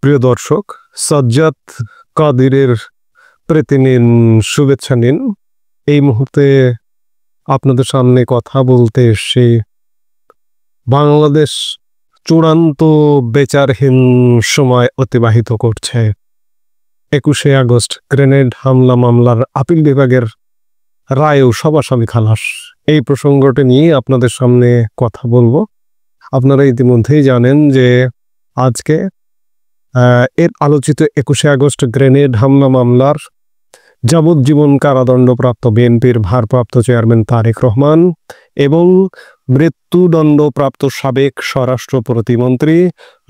প্রিয় দর্শক, সাজ্জাদ কাদিরের প্রীতি নিন, শুভেচ্ছা নিন। এই মুহূর্তে আপনাদের সামনে কথা বলতে এসে বাংলাদেশ চূড়ান্ত বিচারহীন সময় অতিবাহিত করছে। 21শে আগস্ট গ্রেনেড হামলা মামলার আপিল বিভাগের রায়েও সব আসামি খালাস। এই প্রসঙ্গটি নিয়ে আপনাদের সামনে কথা বলবো। আপনারা ইতিমধ্যেই জানেন যে আজকে এর আলোচিত 21শে আগস্ট গ্রেনেড হামলা মামলার যাবজ্জীবন কারাদণ্ডপ্রাপ্ত বিএনপির ভারপ্রাপ্ত চেয়ারম্যান তারেক রহমান এবং মৃত্যুদণ্ডপ্রাপ্ত সাবেক স্বরাষ্ট্র প্রতিমন্ত্রী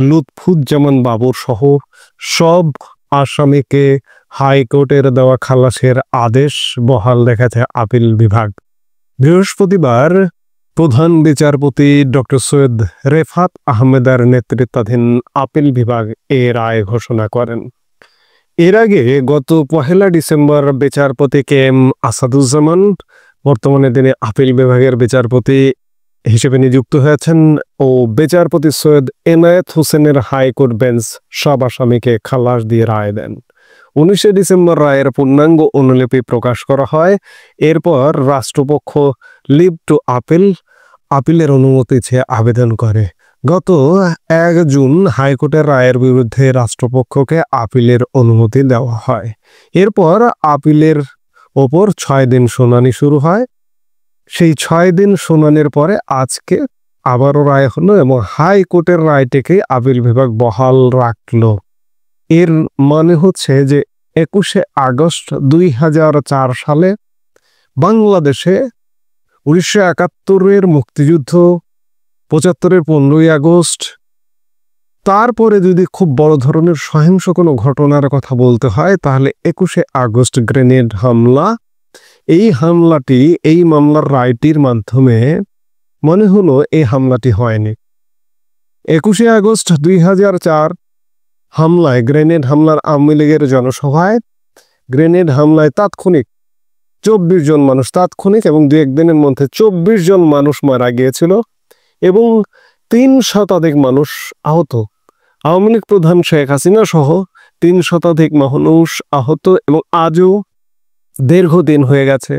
লুৎফুজ্জামান বাবর সহ সব আসামিকে হাইকোর্টের দেওয়া খালাসের আদেশ বহাল রেখেছে আপিল বিভাগ। বৃহস্পতিবার প্রধান বিচারপতি ডক্টর সৈয়দ রেফাত আহমেদের নেতৃত্বাধীন আপিল বিভাগ এ রায় ঘোষণা করেন। এর আগে গত 1 ডিসেম্বর বিচারপতি কে এম আসাদুজ্জামান বর্তমানে তিনি আপিল বিভাগের বিচারপতি হিসেবে নিযুক্ত হয়েছেন ও বিচারপতি সৈয়দ এনায়েত হোসেনের হাইকোর্ট বেঞ্চ সব আসামিকে খালাস দিয়ে রায় দেন। 19শে ডিসেম্বর রায়ের পূর্ণাঙ্গ অনুলিপি প্রকাশ করা হয়। এরপর রাষ্ট্রপক্ষ লিভ টু আপিলের অনুমতি চেয়ে আবেদন করে। গত 1 জুন হাইকোর্টের রায়ের বিরুদ্ধে রাষ্ট্রপক্ষকে আপিলের অনুমতি দেওয়া হয়। এরপর আপিলের ওপর 6 দিন শুনানি শুরু হয়। সেই 6 দিন শুনানির পরে আজকে আবারও রায় হলো এবং হাইকোর্টের রায়টিকে আপিল বিভাগ বহাল রাখল। এর মানে হচ্ছে যে 21শে আগস্ট 2004 সালে বাংলাদেশে 1971-এর মুক্তিযুদ্ধ, 75-এর 15ই আগস্ট, তারপরে যদি খুব বড় ধরনের সহিংস কোনো ঘটনার কথা বলতে হয় তাহলে 21শে আগস্ট গ্রেনেড হামলা, এই মামলার রায়টির মাধ্যমে মনে হলো এই হামলাটি হয়নি। 21শে আগস্ট 2004 হামলায়, গ্রেনেড হামলার আওয়ামী লীগের জনসভায় গ্রেনেড হামলায় তাৎক্ষণিক 24 জন মানুষ, তাৎক্ষণিক এবং 2-1 দিনের মধ্যে 24 জন মানুষ মারা গিয়েছিল এবং 3 শতাধিক মানুষ আহত। আওয়ামী লীগ প্রধান শেখ হাসিনা সহ 3 শতাধিক মানুষ আহত এবং আজও দীর্ঘদিন হয়ে গেছে,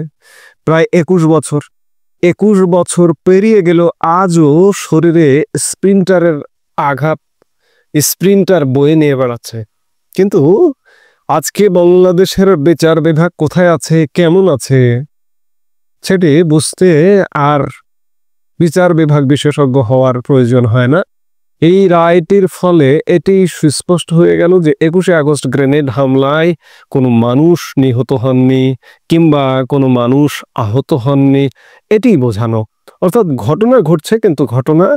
প্রায় 21 বছর পেরিয়ে গেল, আজও শরীরে স্প্রিন্টারের আঘাত, স্প্রিন্টার বয়ে নিয়ে বেড়াচ্ছে। কিন্তু আজকে বাংলাদেশের বিচার বিভাগ কোথায় আছে, কেমন আছে সেটি বুঝতে আর বিচার বিভাগ বিশেষজ্ঞ হওয়ার প্রয়োজন হয় না। এই রায়টির ফলে এটি সুস্পষ্ট হয়ে গেল যে 21শে আগস্ট গ্রেনেড হামলায় কোনো মানুষ নিহত হননি কিংবা কোনো মানুষ আহত হননি, এটি বোঝানো। অর্থাৎ ঘটনা ঘটছে, কিন্তু ঘটনা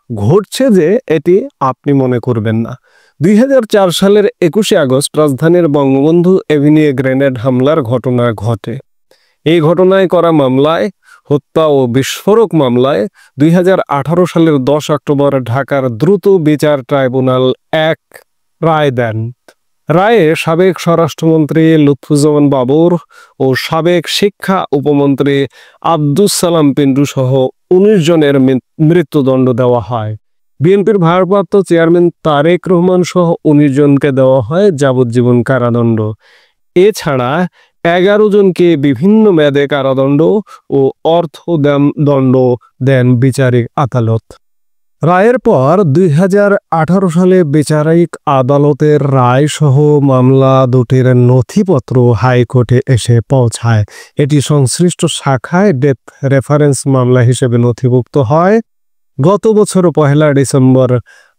ঘটছে যে এটি আপনি মনে করবেন না। 2004 সালের 21শে আগস্ট রাজধানীর বঙ্গবন্ধু এভিনিউ গ্রেনেড হামলার ঘটনা ঘটে। এই ঘটনায় করা মামলায়, হত্যা ও বিস্ফোরক মামলায় 2018 সালের 10 অক্টোবর ঢাকার দ্রুত বিচার ট্রাইব্যুনাল 1 রায় দেন। রায়ে সাবেক স্বরাষ্ট্রমন্ত্রী লুৎফুজ্জামান বাবর ও সাবেক শিক্ষা উপমন্ত্রী আব্দুস সালাম পিন্টু সহ 19 জনের মৃত্যুদণ্ড দেওয়া হয়। বিএনপির ভারপ্রাপ্ত চেয়ারম্যান তারেক রহমান সহ 19 জনকে দেওয়া হয় যাবজ্জীবন কারাদণ্ড। এছাড়া 11 জনকে বিভিন্ন মেয়াদে কারাদণ্ড ও অর্থদণ্ড দেন বিচারিক আদালত। রায়ের পর 2018 সালে বিচারিক আদালতের রায় সহ মামলা দুটির নথিপত্র হাইকোর্টে এসে পৌঁছায়। এটি সংশ্লিষ্ট শাখায় ডেথ রেফারেন্স মামলা হিসেবে নথিভুক্ত হয়। গত বছর 1 ডিসেম্বর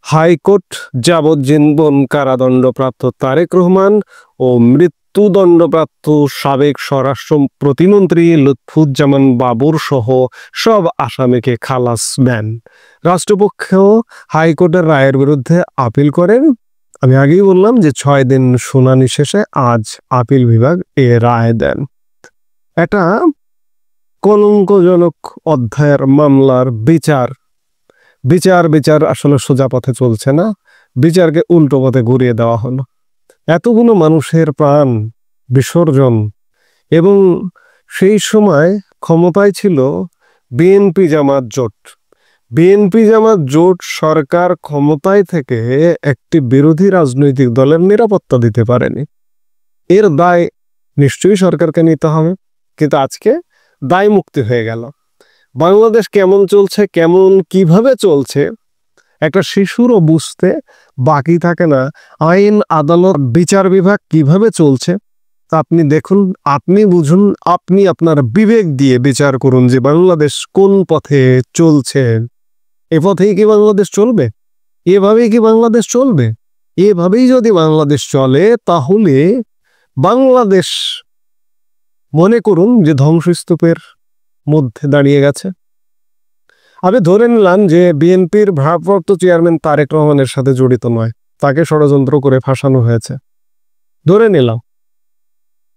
হাইকোর্ট যাবজ্জীবন কারাদণ্ডপ্রাপ্ত তারেক রহমান ও মৃত্যুদণ্ডপ্রাপ্ত সাবেক স্বরাষ্ট্র প্রতিমন্ত্রী লুৎফুজ্জামান বাবর সহ সব আসামিকে খালাস দেন। রাষ্ট্রপক্ষ হাইকোর্টের রায়ের বিরুদ্ধে আপিল করেন। আমি আগেই বললাম যে 6 দিন শুনানি শেষে আজ আপিল বিভাগ এ রায় দেন। এটা কলঙ্কজনক অধ্যায়ের মামলার বিচার আসলে সোজা পথে চলছে না, বিচারকে উল্টো পথে ঘুরিয়ে দেওয়া হলো। এতগুলো মানুষের প্রাণ বিসর্জন এবং সেই সময় ক্ষমতায় ছিল বিএনপি জামাত জোট। বিএনপি জামাত জোট সরকার ক্ষমতায় থেকে একটি বিরোধী রাজনৈতিক দলের নিরাপত্তা দিতে পারেনি। এর দায় নিশ্চয়ই সরকারকে নিতে হবে, কিন্তু আজকে দায় মুক্তি হয়ে গেল। বাংলাদেশ কেমন চলছে, কিভাবে চলছে একটা শিশুরও বুঝতে বাকি থাকে না। আইন, আদালত, বিচার বিভাগ কিভাবে চলছে আপনি দেখুন, আপনি বুঝুন, আপনি আপনার বিবেক দিয়ে বিচার করুন যে বাংলাদেশ কোন পথে চলছে। এ পথেই কি বাংলাদেশ চলবে? এভাবেই কি বাংলাদেশ চলবে? এভাবেই যদি বাংলাদেশ চলে তাহলে বাংলাদেশ মনে করুন যে ধ্বংসস্তূপের মধ্যে দাঁড়িয়ে গেছে। আমি ধরে নিলাম যে বিএনপির ভারপ্রাপ্ত চেয়ারম্যান তারেক রহমানের সাথে জড়িত নয়, তাকে ষড়যন্ত্র করে ফাঁসানো হয়েছে, ধরে নিলাম।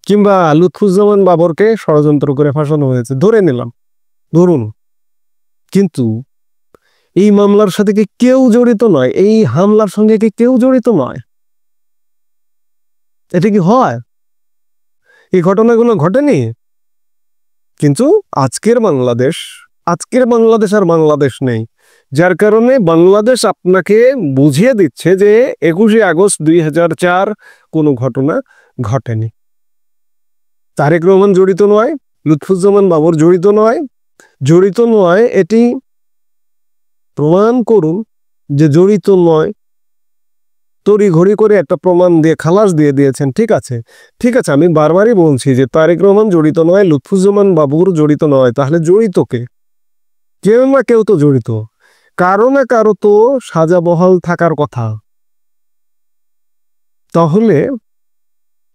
কিংবা লুৎফুজ্জামান বাবরকে ষড়যন্ত্র করে ফাঁসানো হয়েছে, ধরে নিলাম, ধরুন। কিন্তু এই মামলার সাথে কি কেউ জড়িত নয়? এই হামলার সঙ্গে কি কেউ জড়িত নয়? এটা কি হয়? এই ঘটনাগুলো ঘটেনি। কিন্তু আজকের বাংলাদেশ আর বাংলাদেশ নেই, যার কারণে বাংলাদেশ আপনাকে বুঝিয়ে দিচ্ছে যে 21শে আগস্ট 2004 কোনো ঘটনা ঘটেনি। তারেক রহমান জড়িত নয়, লুৎফুজ্জামান বাবর জড়িত নয়, এটি প্রমাণ করুন যে জড়িত নয়। তড়িঘড়ি করে একটা প্রমাণ দিয়ে খালাস দিয়ে দিয়েছেন। ঠিক আছে, আমি বারবারই বলছি যে তারেক রহমান জড়িত নয়, লুৎফুজ্জামান বাবর জড়িত নয়। তাহলে জড়িত কে? কেউ না কেউ তো জড়িত, কারো না কারো তো সাজা বহাল থাকার কথা। তাহলে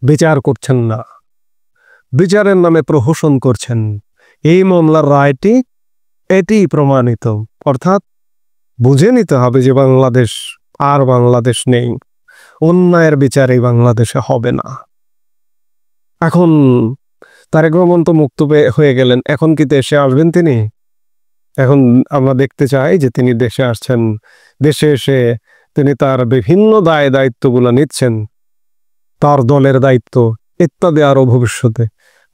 বিচার করছেন না, বিচারের নামে প্রহসন করছেন। এই মামলার রায়টি এটি প্রমাণিত। অর্থাৎ বুঝে নিতে হবে যে বাংলাদেশ নেই, অন্যায়ের বিচার এই বাংলাদেশে হবে না। এখন তারেক রহমান তো মুক্ত হয়ে গেলেন, এখন কি দেশে আসবেন তিনি? এখন আমরা দেখতে চাই যে তিনি দেশে আসছেন, দেশে এসে তিনি তার বিভিন্ন দায়িত্বগুলো নিচ্ছেন, তার দলের দায়িত্ব ইত্যাদি। আরো ভবিষ্যতে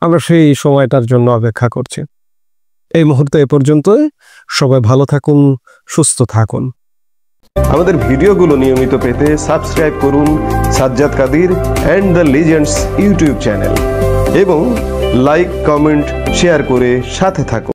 আমরা সেই সময়টার জন্য অপেক্ষা করছি। এই মুহূর্তে এ পর্যন্তই। সবাই ভালো থাকুন, সুস্থ থাকুন। আমাদের ভিডিওগুলো নিয়মিত পেতে সাবস্ক্রাইব করুন Sajjad Kadir and the legends YouTube channel এবং লাইক, কমেন্ট, শেয়ার করে সাথে থাকুন।